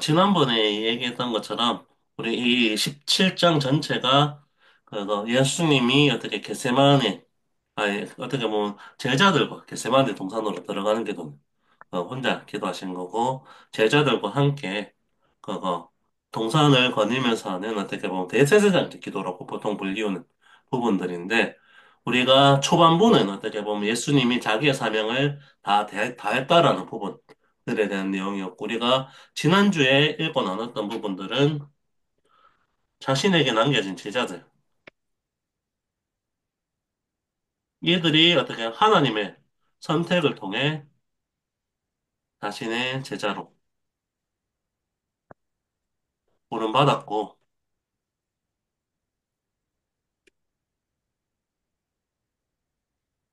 지난번에 얘기했던 것처럼 우리 이 17장 전체가 예수님이 어떻게 겟세마네, 아니 어떻게 보면 제자들과 겟세마네 동산으로 들어가는 기도, 혼자 기도하신 거고 제자들과 함께 그거 동산을 거니면서 하는 어떻게 보면 대제사장 기도라고 보통 불리우는 부분들인데 우리가 초반부는 어떻게 보면 예수님이 자기의 사명을 다 했다라는 부분들에 대한 내용이었고 우리가 지난주에 읽고 나눴던 부분들은 자신에게 남겨진 제자들 이들이 어떻게 하나님의 선택을 통해 자신의 제자로 부름받았고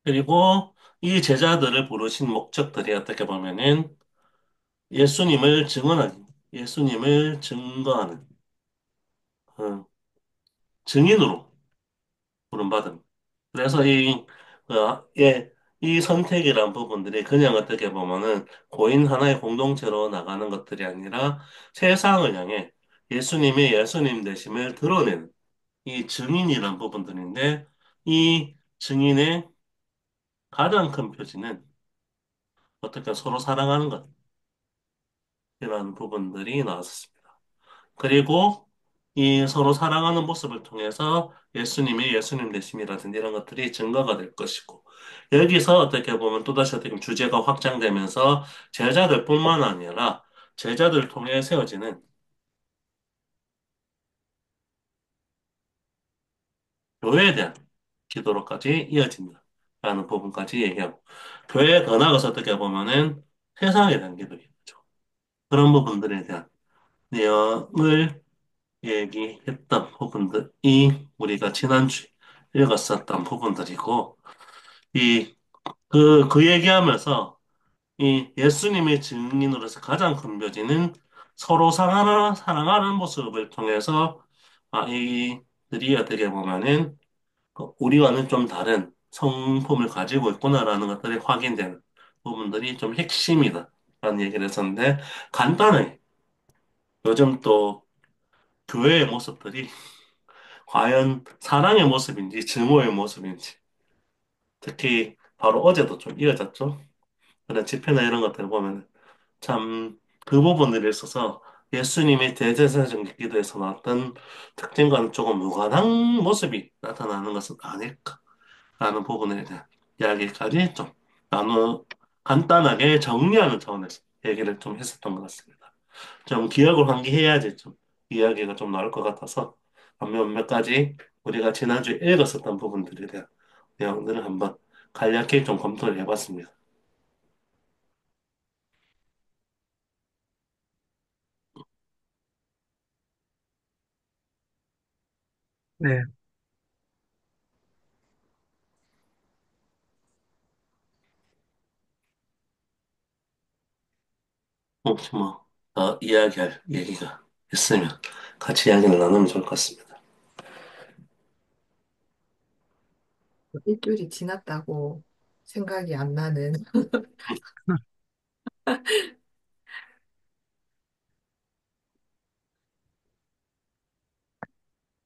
그리고 이 제자들을 부르신 목적들이 어떻게 보면은 예수님을 증언하는, 예수님을 증거하는, 어, 증인으로 부름받은. 그래서 이 선택이란 부분들이 그냥 어떻게 보면은 고인 하나의 공동체로 나가는 것들이 아니라 세상을 향해 예수님의 예수님 되심을 드러내는 이 증인이란 부분들인데 이 증인의 가장 큰 표지는 어떻게 서로 사랑하는 것이라는 부분들이 나왔습니다. 그리고 이 서로 사랑하는 모습을 통해서 예수님이 예수님 되심이라든지 이런 것들이 증거가 될 것이고, 여기서 어떻게 보면 또다시 어떻게 보면 주제가 확장되면서 제자들뿐만 아니라 제자들 통해 세워지는 교회에 대한 기도로까지 이어진다라는 부분까지 얘기하고, 교회에 더 나아가서 어떻게 보면은 세상에 대한 기도겠죠. 그런 부분들에 대한 내용을 얘기했던 부분들이 우리가 지난주에 읽었었던 부분들이고, 그 얘기하면서 이 예수님의 증인으로서 가장 큰 묘지는 서로 사랑하는 모습을 통해서, 이들이 어떻게 보면은 우리와는 좀 다른 성품을 가지고 있구나라는 것들이 확인되는 부분들이 좀 핵심이다. 라는 얘기를 했었는데, 간단하게 요즘 또 교회의 모습들이 과연 사랑의 모습인지 증오의 모습인지 특히 바로 어제도 좀 이어졌죠. 그런 집회나 이런 것들 보면 참 그 부분들에 있어서 예수님의 대제사장 기도에서 나왔던 특징과는 조금 무관한 모습이 나타나는 것은 아닐까라는 부분에 대한 이야기까지 좀 나누 간단하게 정리하는 차원에서 얘기를 좀 했었던 것 같습니다. 좀 기억을 환기해야지 좀 이야기가 좀 나올 것 같아서 몇 가지 우리가 지난주에 읽었었던 부분들에 대한 내용들을 한번 간략히 좀 검토를 해봤습니다. 네. 혹시 뭐, 더 이야기할 얘기가 있으면 같이 이야기를 나누면 좋을 것 같습니다. 일주일이 지났다고 생각이 안 나는.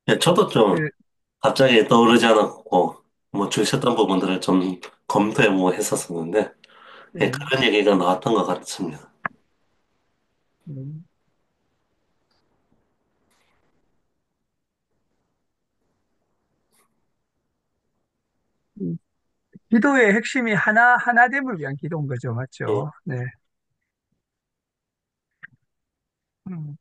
예, 저도 좀 그, 갑자기 떠오르지 않았고, 뭐 주셨던 부분들을 좀 검토해보고 했었었는데, 예, 네. 그런 얘기가 나왔던 것 같습니다. 음. 이 기도의 핵심이 하나됨을 위한 기도인 거죠. 예, 맞죠? 네. 음.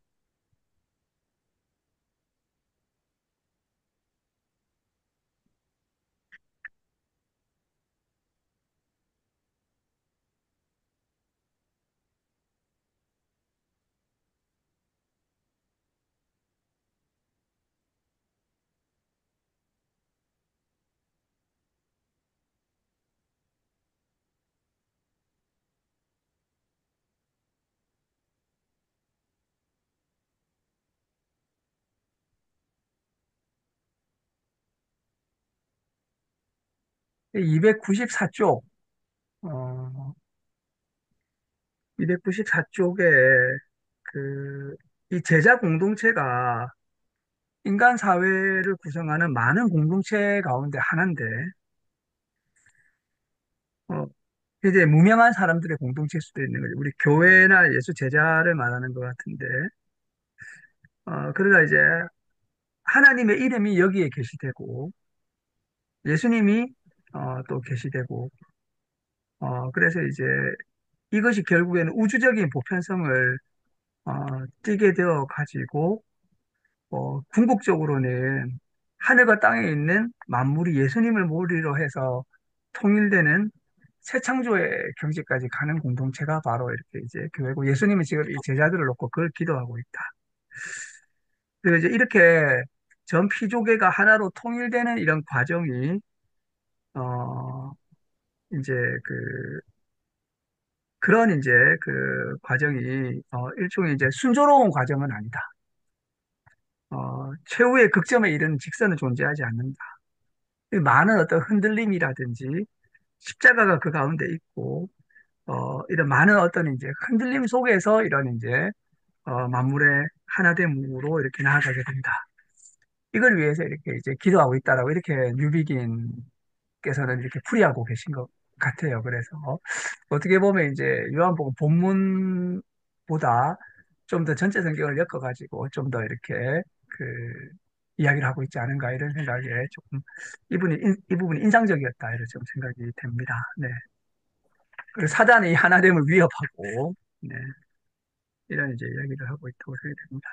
294쪽, 294쪽에 이 제자 공동체가 인간 사회를 구성하는 많은 공동체 가운데 하나인데, 어, 이제 무명한 사람들의 공동체일 수도 있는 거죠. 우리 교회나 예수 제자를 말하는 것 같은데, 그러다 이제 하나님의 이름이 여기에 게시되고, 예수님이 또 게시되고, 그래서 이제 이것이 결국에는 우주적인 보편성을 어, 띠게 되어 가지고, 궁극적으로는 하늘과 땅에 있는 만물이 예수님을 모리로 해서 통일되는 새 창조의 경지까지 가는 공동체가 바로 이렇게 이제 교회고, 예수님은 지금 이 제자들을 놓고 그걸 기도하고 있다. 그리고 이제 이렇게 전 피조계가 하나로 통일되는 이런 과정이 어 이제 그 그런 이제 그 과정이 일종의 이제 순조로운 과정은 아니다. 최후의 극점에 이르는 직선은 존재하지 않는다. 많은 어떤 흔들림이라든지 십자가가 그 가운데 있고, 이런 많은 어떤 이제 흔들림 속에서 이런 이제, 만물의 하나됨으로 이렇게 나아가게 된다. 이걸 위해서 이렇게 이제 기도하고 있다라고 이렇게 뉴비긴께서는 이렇게 풀이하고 계신 것 같아요. 그래서 어떻게 보면 이제 요한복음 본문보다 좀 더 전체 성경을 엮어가지고 좀 더 이렇게 그 이야기를 하고 있지 않은가 이런 생각에 조금 이 부분이 인상적이었다 이런 좀 생각이 됩니다. 네. 그리고 사단이 하나됨을 위협하고, 네. 이런 이제 이야기를 하고 있다고 생각이 됩니다.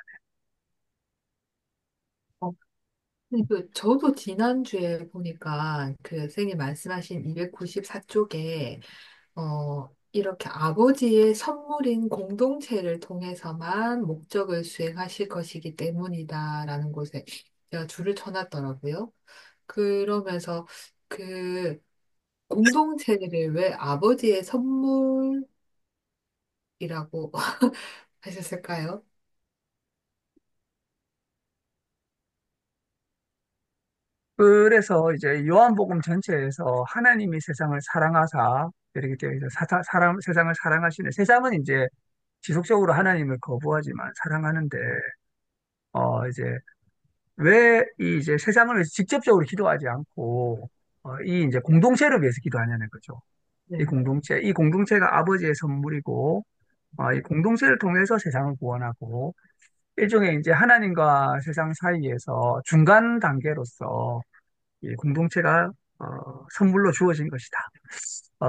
근데 저도 지난주에 보니까 그 선생님 말씀하신 294쪽에 이렇게 아버지의 선물인 공동체를 통해서만 목적을 수행하실 것이기 때문이다라는 곳에 제가 줄을 쳐놨더라고요. 그러면서 그 공동체를 왜 아버지의 선물이라고 하셨을까요? 그래서 이제 요한복음 전체에서 하나님이 세상을 사랑하사 이렇게 되어 있어 세상을 사랑하시는 세상은 이제 지속적으로 하나님을 거부하지만 사랑하는데 이제 왜 이 이제 세상을 위해서 직접적으로 기도하지 않고 이 이제 공동체를 위해서 기도하냐는 거죠. 네. 이 공동체가 아버지의 선물이고 이 공동체를 통해서 세상을 구원하고 일종의 이제 하나님과 세상 사이에서 중간 단계로서 이 공동체가 선물로 주어진 것이다.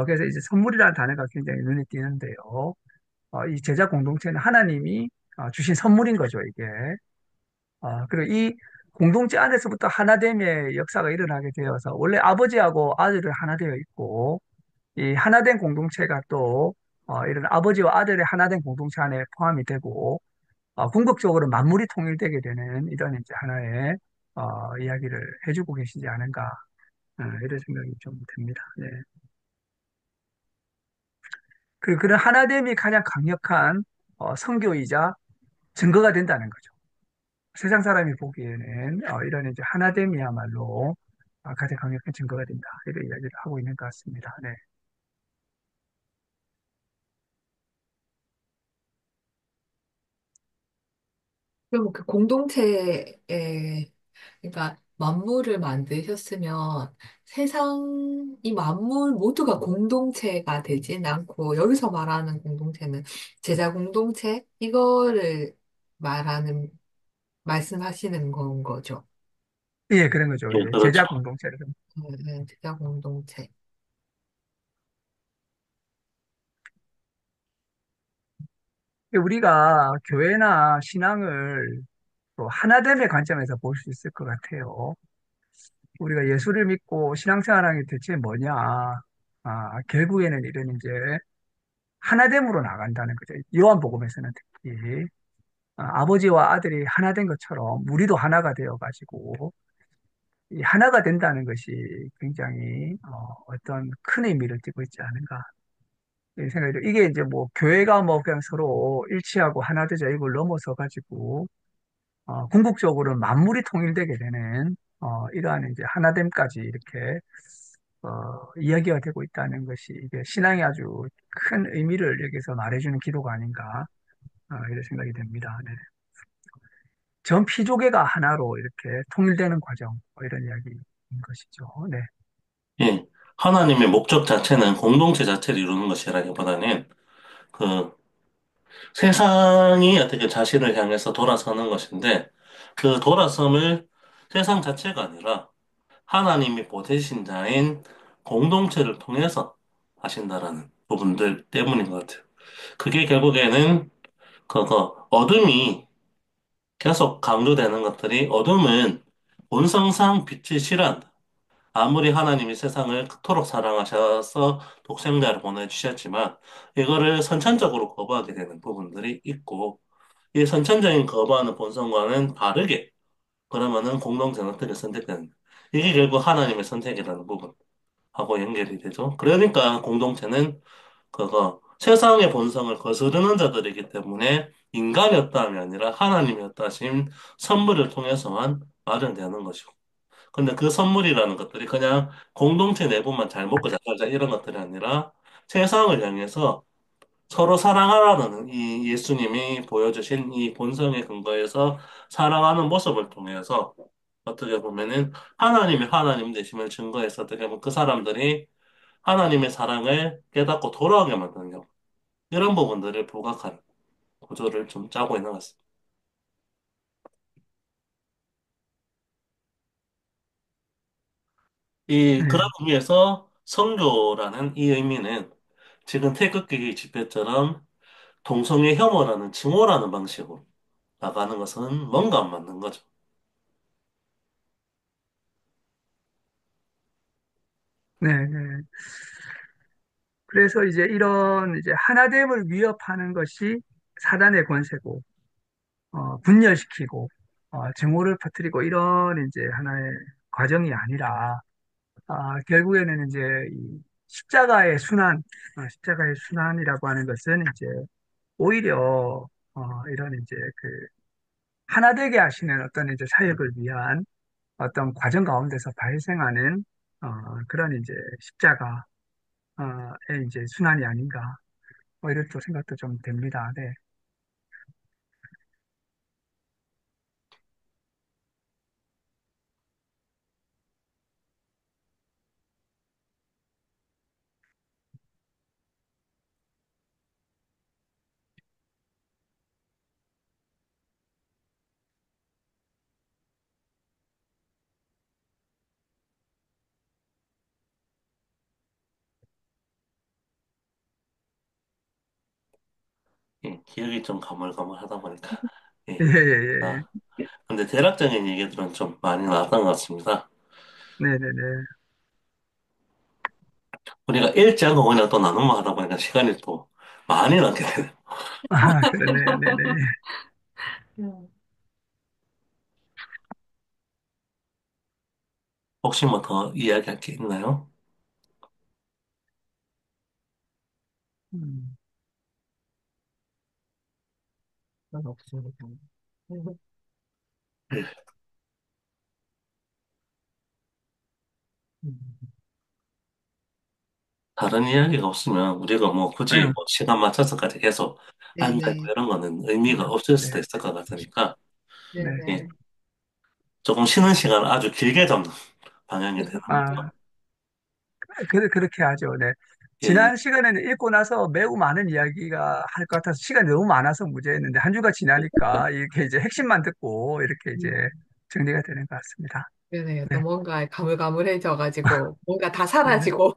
그래서 이제 선물이라는 단어가 굉장히 눈에 띄는데요. 이 제자 공동체는 하나님이 주신 선물인 거죠, 이게. 그리고 이 공동체 안에서부터 하나됨의 역사가 일어나게 되어서 원래 아버지하고 아들을 하나 되어 있고 이 하나된 공동체가 또 이런 아버지와 아들의 하나된 공동체 안에 포함이 되고 궁극적으로 만물이 통일되게 되는 이런 이제 하나의 이야기를 해주고 계시지 않은가 이런 생각이 좀 듭니다. 네. 그리고 그런 하나됨이 가장 강력한 선교이자 증거가 된다는 거죠. 세상 사람이 보기에는 이런 이제 하나됨이야말로 가장 강력한 증거가 된다. 이런 이야기를 하고 있는 것 같습니다. 네. 그럼 그 공동체에, 그러니까 만물을 만드셨으면 세상, 이 만물 모두가 공동체가 되진 않고, 여기서 말하는 공동체는 제자 공동체? 이거를 말하는, 말씀하시는 건 거죠. 예, 그런 거죠. 예, 예, 그렇죠. 제자 공동체를. 제자 공동체. 우리가 교회나 신앙을 또 하나됨의 관점에서 볼 수 있을 것 같아요. 우리가 예수를 믿고 신앙생활하는 게 대체 뭐냐? 결국에는 이런 이제 하나됨으로 나간다는 거죠. 요한복음에서는 특히 아버지와 아들이 하나 된 것처럼 우리도 하나가 되어가지고 이 하나가 된다는 것이 굉장히 어떤 큰 의미를 띠고 있지 않은가 이 생각이 들어요. 이게 이제 뭐 교회가 뭐 그냥 서로 일치하고 하나 되자 이걸 넘어서 가지고 궁극적으로 만물이 통일되게 되는 이러한 이제 하나됨까지 이렇게 이야기가 되고 있다는 것이 이게 신앙이 아주 큰 의미를 여기서 말해주는 기도가 아닌가 이런 생각이 됩니다. 네. 전 피조개가 하나로 이렇게 통일되는 과정, 이런 이야기인 것이죠. 네. 예. 하나님의 목적 자체는 공동체 자체를 이루는 것이라기보다는 그 세상이 어떻게 자신을 향해서 돌아서는 것인데 그 돌아섬을 세상 자체가 아니라 하나님이 보내신 자인 공동체를 통해서 하신다라는 부분들 때문인 것 같아요. 그게 결국에는 그거 어둠이 계속 강조되는 것들이 어둠은 본성상 빛을 싫어한다. 아무리 하나님이 세상을 그토록 사랑하셔서 독생자를 보내주셨지만 이거를 선천적으로 거부하게 되는 부분들이 있고 이 선천적인 거부하는 본성과는 다르게 그러면은 공동체는 어떻게 선택되는 이게 결국 하나님의 선택이라는 부분하고 연결이 되죠. 그러니까 공동체는 그거 세상의 본성을 거스르는 자들이기 때문에 인간이었다 함이 아니라 하나님이었다 하신 선물을 통해서만 마련되는 것이고 근데 그 선물이라는 것들이 그냥 공동체 내부만 잘 먹고 잘 살자 이런 것들이 아니라 세상을 향해서 서로 사랑하라는 이 예수님이 보여주신 이 본성의 근거에서 사랑하는 모습을 통해서 어떻게 보면은 하나님이 하나님 되심을 증거해서 어떻게 보면 그 사람들이 하나님의 사랑을 깨닫고 돌아오게 만드는 경우 이런 부분들을 부각한 구조를 좀 짜고 있는 것 같습니다. 이 그런 네. 의미에서 성교라는 이 의미는 지금 태극기 집회처럼 동성애 혐오라는 증오라는 방식으로 나가는 것은 뭔가 안 맞는 거죠. 네, 네. 그래서 이제 이런 이제 하나됨을 위협하는 것이 사단의 권세고, 분열시키고, 증오를 퍼뜨리고 이런 이제 하나의 과정이 아니라, 결국에는 이제 이 십자가의 순환이라고 하는 것은 이제 오히려, 이런 이제 그 하나 되게 하시는 어떤 이제 사역을 위한 어떤 과정 가운데서 발생하는, 그런 이제 십자가의 이제 순환이 아닌가. 이런 또 생각도 좀 됩니다. 네. 예, 기억이 좀 가물가물하다 보니까. 예, 예. 예, 아, 근데 대략적인 얘기들은 좀 많이 나왔던 것 같습니다. 예. 네네네. 우리가 읽지 않고 그냥 또 나눔만 하다 보니까 시간이 또 많이 남게 되네요. 그러네요. 네네. 음. 혹시 뭐 더 이야기할 게 있나요? 음, 그건 없습니다. 예. 음. 다른 이야기가 없으면 우리가 뭐 굳이 아유, 뭐 시간 맞춰서까지 계속 앉아있고 네네. 이런 거는 의미가 없을 네, 수도 있을 것 같으니까, 네. 예. 네네. 조금 쉬는 시간을 아주 길게 잡는 방향이 되는 거죠. 아, 그렇게 하죠. 네. 예, 예. 지난 시간에는 읽고 나서 매우 많은 이야기가 할 것 같아서 시간이 너무 많아서 문제였는데 한 주가 지나니까 이렇게 이제 핵심만 듣고 이렇게 이제 음. 정리가 되는 것 같습니다. 네네. 또 네. 뭔가 가물가물해져가지고, 뭔가 다 네. 사라지고.